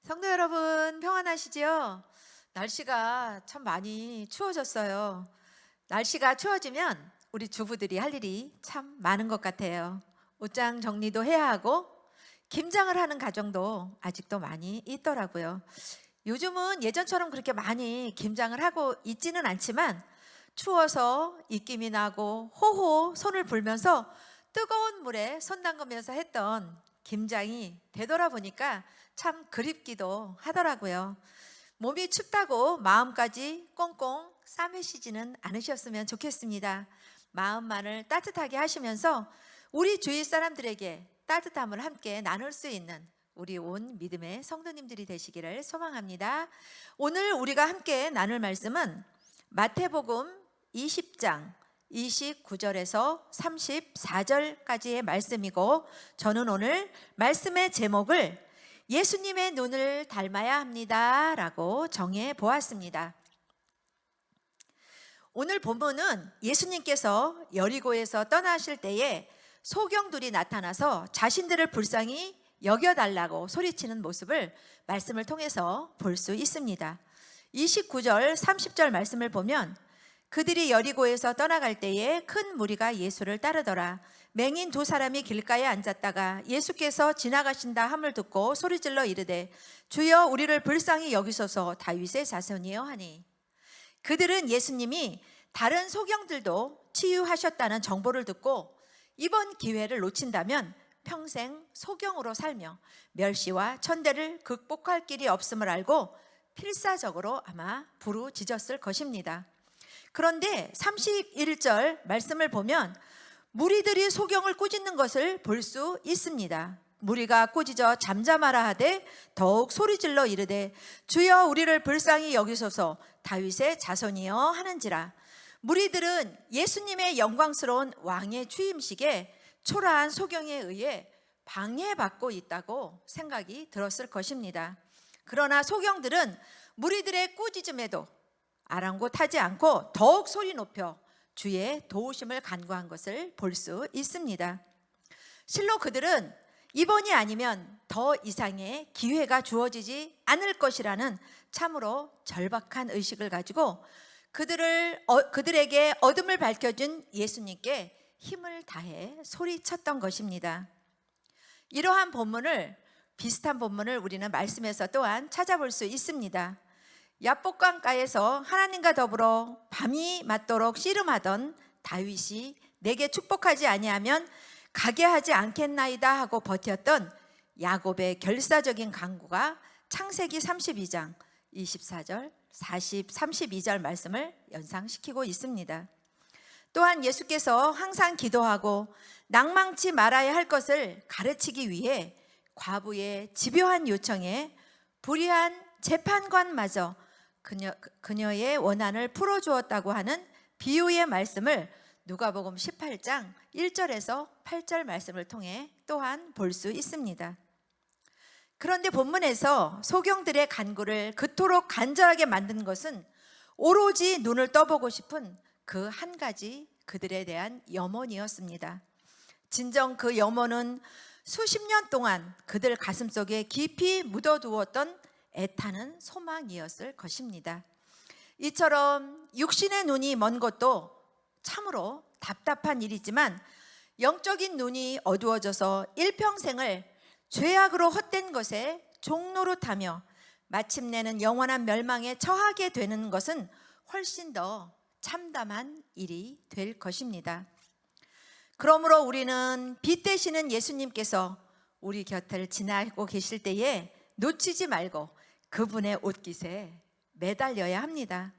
성도 여러분, 평안하시지요? 날씨가 참 많이 추워졌어요. 날씨가 추워지면 우리 주부들이 할 일이 참 많은 것 같아요. 옷장 정리도 해야 하고 김장을 하는 가정도 아직도 많이 있더라고요. 요즘은 예전처럼 그렇게 많이 김장을 하고 있지는 않지만 추워서 입김이 나고 호호 손을 불면서 뜨거운 물에 손 담그면서 했던 김장이 되돌아보니까 참 그립기도 하더라고요. 몸이 춥다고 마음까지 꽁꽁 싸매시지는 않으셨으면 좋겠습니다. 마음만을 따뜻하게 하시면서 우리 주위 사람들에게 따뜻함을 함께 나눌 수 있는 우리 온 믿음의 성도님들이 되시기를 소망합니다. 오늘 우리가 함께 나눌 말씀은 마태복음 20장 29절에서 34절까지의 말씀이고, 저는 오늘 말씀의 제목을 예수님의 눈을 닮아야 합니다 라고 정해 보았습니다. 오늘 본문은 예수님께서 여리고에서 떠나실 때에 소경들이 나타나서 자신들을 불쌍히 여겨달라고 소리치는 모습을 말씀을 통해서 볼 수 있습니다. 29절 30절 말씀을 보면 그들이 여리고에서 떠나갈 때에 큰 무리가 예수를 따르더라. 맹인 두 사람이 길가에 앉았다가 예수께서 지나가신다 함을 듣고 소리질러 이르되 주여 우리를 불쌍히 여기소서 다윗의 자손이여 하니, 그들은 예수님이 다른 소경들도 치유하셨다는 정보를 듣고 이번 기회를 놓친다면 평생 소경으로 살며 멸시와 천대를 극복할 길이 없음을 알고 필사적으로 아마 부르짖었을 것입니다. 그런데 31절 말씀을 보면 무리들이 소경을 꾸짖는 것을 볼 수 있습니다. 무리가 꾸짖어 잠잠하라 하되 더욱 소리질러 이르되 주여 우리를 불쌍히 여기소서 다윗의 자손이여 하는지라. 무리들은 예수님의 영광스러운 왕의 취임식에 초라한 소경에 의해 방해받고 있다고 생각이 들었을 것입니다. 그러나 소경들은 무리들의 꾸짖음에도 아랑곳하지 않고 더욱 소리 높여 주의 도우심을 간구한 것을 볼 수 있습니다. 실로 그들은 이번이 아니면 더 이상의 기회가 주어지지 않을 것이라는 참으로 절박한 의식을 가지고 그들에게 어둠을 밝혀준 예수님께 힘을 다해 소리쳤던 것입니다. 이러한 비슷한 본문을 우리는 말씀에서 또한 찾아볼 수 있습니다. 야복강가에서 하나님과 더불어 밤이 맞도록 씨름하던 다윗이 내게 축복하지 아니하면 가게 하지 않겠나이다 하고 버텼던 야곱의 결사적인 강구가 창세기 32장 24절, 40, 32절 말씀을 연상시키고 있습니다. 또한 예수께서 항상 기도하고 낭망치 말아야 할 것을 가르치기 위해 과부의 집요한 요청에 불의한 재판관마저 그녀의 원한을 풀어주었다고 하는 비유의 말씀을 누가복음 18장 1절에서 8절 말씀을 통해 또한 볼 수 있습니다. 그런데 본문에서 소경들의 간구를 그토록 간절하게 만든 것은 오로지 눈을 떠보고 싶은 그 한 가지 그들에 대한 염원이었습니다. 진정 그 염원은 수십 년 동안 그들 가슴속에 깊이 묻어두었던 애타는 소망이었을 것입니다. 이처럼 육신의 눈이 먼 것도 참으로 답답한 일이지만 영적인 눈이 어두워져서 일평생을 죄악으로 헛된 것에 종노릇하며 마침내는 영원한 멸망에 처하게 되는 것은 훨씬 더 참담한 일이 될 것입니다. 그러므로 우리는 빛 되시는 예수님께서 우리 곁을 지나고 계실 때에 놓치지 말고 그분의 옷깃에 매달려야 합니다.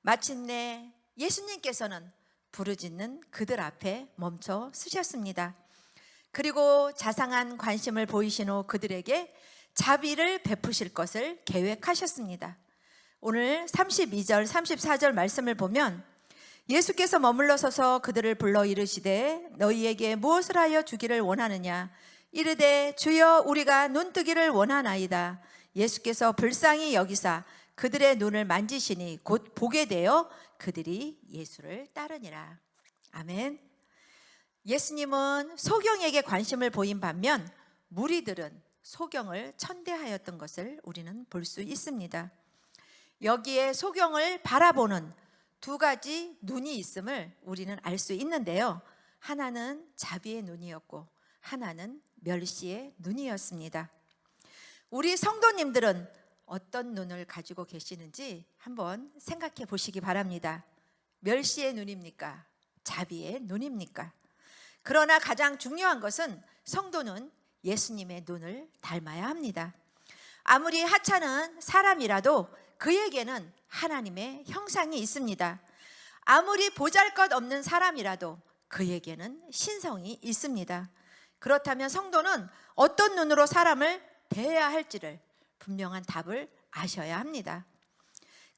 마침내 예수님께서는 부르짖는 그들 앞에 멈춰 서셨습니다. 그리고 자상한 관심을 보이신 후 그들에게 자비를 베푸실 것을 계획하셨습니다. 오늘 32절 34절 말씀을 보면 예수께서 머물러 서서 그들을 불러 이르시되 너희에게 무엇을 하여 주기를 원하느냐 이르되 주여 우리가 눈뜨기를 원하나이다. 예수께서 불쌍히 여기사 그들의 눈을 만지시니 곧 보게 되어 그들이 예수를 따르니라. 아멘. 예수님은 소경에게 관심을 보인 반면 무리들은 소경을 천대하였던 것을 우리는 볼 수 있습니다. 여기에 소경을 바라보는 두 가지 눈이 있음을 우리는 알 수 있는데요. 하나는 자비의 눈이었고 하나는 멸시의 눈이었습니다. 우리 성도님들은 어떤 눈을 가지고 계시는지 한번 생각해 보시기 바랍니다. 멸시의 눈입니까? 자비의 눈입니까? 그러나 가장 중요한 것은 성도는 예수님의 눈을 닮아야 합니다. 아무리 하찮은 사람이라도 그에게는 하나님의 형상이 있습니다. 아무리 보잘것없는 사람이라도 그에게는 신성이 있습니다. 그렇다면 성도는 어떤 눈으로 사람을 대해야 할지를 분명한 답을 아셔야 합니다.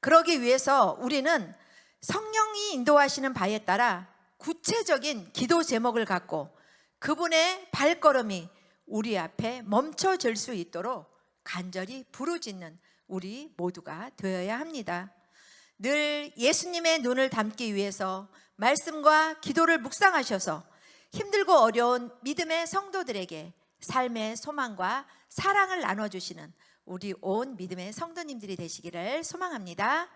그러기 위해서 우리는 성령이 인도하시는 바에 따라 구체적인 기도 제목을 갖고 그분의 발걸음이 우리 앞에 멈춰질 수 있도록 간절히 부르짖는 우리 모두가 되어야 합니다. 늘 예수님의 눈을 담기 위해서 말씀과 기도를 묵상하셔서 힘들고 어려운 믿음의 성도들에게 삶의 소망과 사랑을 나눠주시는 우리 온 믿음의 성도님들이 되시기를 소망합니다.